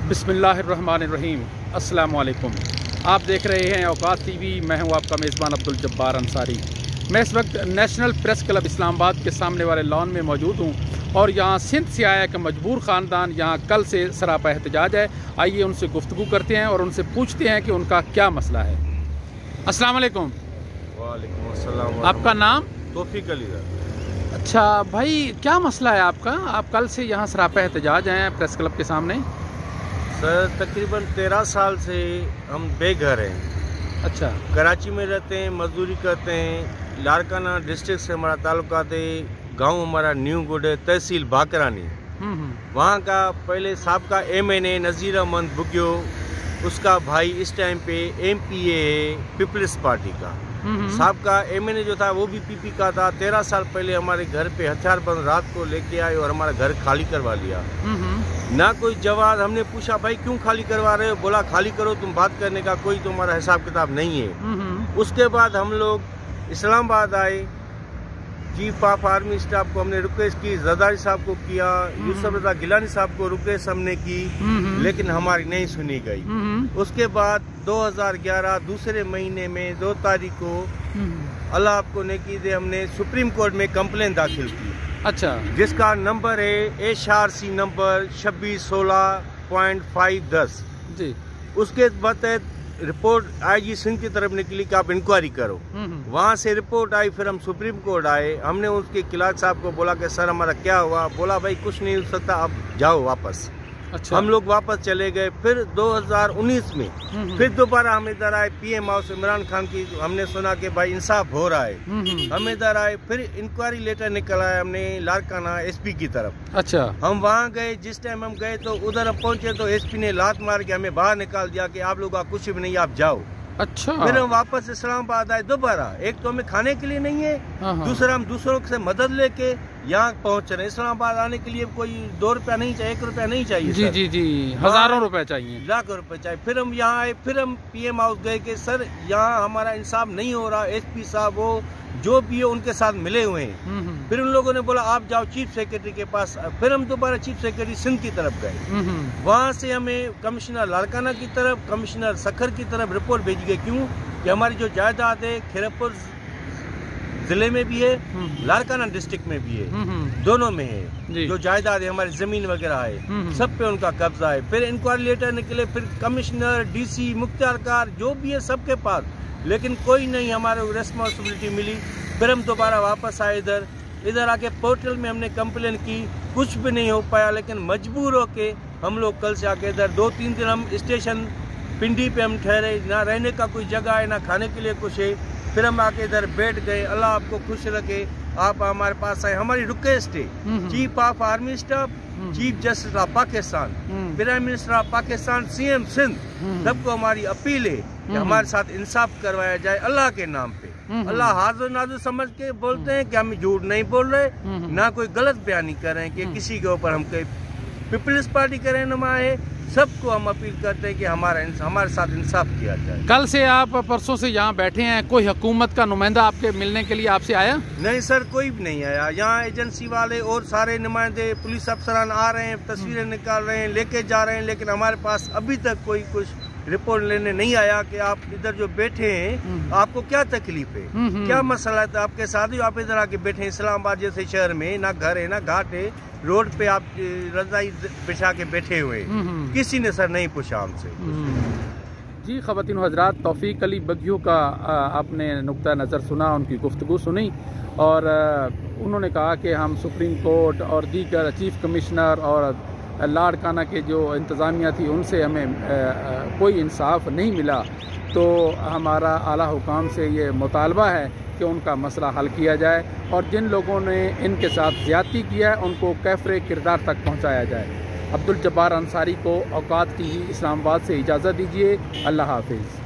बिस्मिल्लाहिर्रहमानिर्रहीम। अस्सलामु अलैकुम। आप देख रहे हैं औकात टीवी। मैं हूं आपका मेज़बान अब्दुल जब्बार अंसारी। मैं इस वक्त नेशनल प्रेस क्लब इस्लामाबाद के सामने वाले लॉन में मौजूद हूं और यहाँ सिंध से आया एक मजबूर ख़ानदान यहाँ कल से सरापा एहतजाज है। आइए उनसे गुफ्तगू करते हैं और उनसे पूछते हैं कि उनका क्या मसला है। अस्सलाम वालेकुम। वालेकुम अस्सलाम। आपका नाम? तौफीक अली। अच्छा भाई, क्या मसला है आपका? आप कल से यहाँ सरापा एहतजाज हैं प्रेस क्लब के सामने। सर तकरीबन 13 साल से हम बेघर हैं। अच्छा। कराची में रहते हैं, मजदूरी करते हैं। लाड़काना डिस्ट्रिक्ट से हमारा ताल्लुकात है। गांव हमारा न्यू गुड है, तहसील बाकरानी। वहाँ का पहले साबका MNA नज़ीर अहमद बुग्यो, उसका भाई इस टाइम पे MPA है पीपल्स पार्टी का। साबका MNA जो था वो भी PP का था। 13 साल पहले हमारे घर पे हथियारबंद रात को लेके आए और हमारा घर खाली करवा लिया। ना कोई जवाब। हमने पूछा भाई क्यों खाली करवा रहे हो? बोला खाली करो, तुम बात करने का कोई तुम्हारा हिसाब किताब नहीं है। उसके बाद हम लोग इस्लामाबाद आए। चीफ ऑफ आर्मी स्टाफ को हमने रिक्वेस्ट की, जरदारी साहब को किया, यूसुफ रजा गिलानी साहब को रिक्वेस्ट हमने की, लेकिन हमारी नहीं सुनी गई। उसके बाद 2011 दूसरे महीने में 2 तारीख को अल्लाह आपको नेकी दे, हमने सुप्रीम कोर्ट में कंप्लेन दाखिल की। अच्छा। जिसका नंबर है HRC नंबर 2616.510 जी। उसके तहत रिपोर्ट IG सिंध की तरफ निकली कि आप इंक्वायरी करो। वहाँ से रिपोर्ट आई, फिर हम सुप्रीम कोर्ट आए। हमने उसके क्लर्क साहब को बोला कि सर हमारा क्या हुआ? बोला भाई कुछ नहीं हो सकता, आप जाओ वापस। अच्छा। हम लोग वापस चले गए। फिर 2019 में फिर दोबारा हम इधर आए। PM हाउस इमरान खान की हमने सुना कि भाई इंसाफ हो रहा है। हम इधर आए, फिर इंक्वायरी लेटर निकल आया हमने लाड़काना SP की तरफ। अच्छा। हम वहाँ गए। जिस टाइम हम गए तो उधर हम पहुंचे तो SP ने लात मार के हमें बाहर निकाल दिया कि आप लोग का कुछ भी नहीं, आप जाओ। अच्छा। फिर हम वापस इस्लामाबाद आए दोबारा। एक तो हमें खाने के लिए नहीं है, दूसरा हम दूसरों से मदद लेके यहाँ पहुँच रहे हैं। इस्लामाबाद आने के लिए कोई 2 रुपया नहीं चाहिए, 1 रुपया नहीं चाहिए। जी जी जी, हजारों रुपए चाहिए, लाखों रुपए चाहिए। फिर हम यहाँ आए, फिर हम PM हाउस गए कि सर यहाँ हमारा इंसाफ नहीं हो रहा। SP साहब वो जो भी है उनके साथ मिले हुए हैं। फिर उन लोगों ने बोला आप जाओ चीफ सेक्रेटरी के पास। फिर हम दोबारा चीफ सेक्रेटरी सिंध की तरफ गए। वहाँ से हमें कमिश्नर लाड़काना की तरफ, कमिश्नर सखर की तरफ रिपोर्ट भेजी गई। क्यों कि हमारी जो जायदाद है खैरपुर जिले में भी है, लाड़काना डिस्ट्रिक्ट में भी है, दोनों में है। जो जायदाद है हमारी जमीन वगैरह है, सब पे उनका कब्जा है। फिर इंक्वायरी लेटर निकले, फिर कमिश्नर, DC, मुख्तारकार जो भी है सबके पास, लेकिन कोई नहीं हमारे रेस्पॉन्सिबिलिटी मिली। फिर हम दोबारा वापस आए इधर आके पोर्टल में हमने कंप्लेन की, कुछ भी नहीं हो पाया। लेकिन मजबूर होके हम लोग कल से आके इधर 2-3 दिन हम स्टेशन पिंडी पे हम ठहरे। ना रहने का कोई जगह है, ना खाने के लिए कुछ है। फिर हम आके इधर बैठ गए। अल्लाह आपको खुश रखे, आप हमारे पास आए। हमारी रिक्वेस्ट है chief of army staff, chief justice of Pakistan, prime minister of Pakistan, CM Sindh, सबको हमारी अपील है कि हमारे साथ इंसाफ करवाया जाए अल्लाह के नाम पे। अल्लाह हाजिर नाजिर समझ के बोलते हैं कि हम झूठ नहीं बोल रहे, ना कोई गलत बयानी कर रहे हैं कि किसी के ऊपर हम पीपल्स पार्टी के रहनुमा है। सबको हम अपील करते हैं कि हमारे साथ इंसाफ किया जाए। कल से आप परसों से यहाँ बैठे हैं, कोई हुकूमत का नुमाइंदा आपके मिलने के लिए आपसे आया? नहीं सर, कोई भी नहीं आया। यहाँ एजेंसी वाले और सारे नुमाइंदे, पुलिस अफसरान आ रहे हैं, तस्वीरें निकाल रहे हैं, लेके जा रहे हैं, लेकिन हमारे पास अभी तक कोई कुछ रिपोर्ट लेने नहीं आया कि आप इधर जो बैठे हैं आपको क्या तकलीफ है, क्या मसला है। तो आपके साथ ही आप इधर आके बैठे हैं। इस्लामाबाद जैसे शहर में ना घर है, ना घाट है, रोड पे आप रजाई बिछा के बैठे हुए, किसी ने सर नहीं पूछा हमसे। जी ख़वातीन हज़रात, तौफीक अली बगियो का आपने नुक्ता नज़र सुना, उनकी गुफ्तगू सुनी और उन्होंने कहा कि हम सुप्रीम कोर्ट और दीगर चीफ कमिश्नर और लाड़काना के जो इंतज़ामिया थी उनसे हमें कोई इंसाफ नहीं मिला। तो हमारा आला हुकाम से ये मुतालबा है कि उनका मसला हल किया जाए और जिन लोगों ने इनके साथ ज़्यादती किया है उनको कैफ़रे किरदार तक पहुँचाया जाए। अब्दुल जब्बार अंसारी को औकात TV इस्लामाबाद से इजाज़त दीजिए। अल्लाह हाफिज़।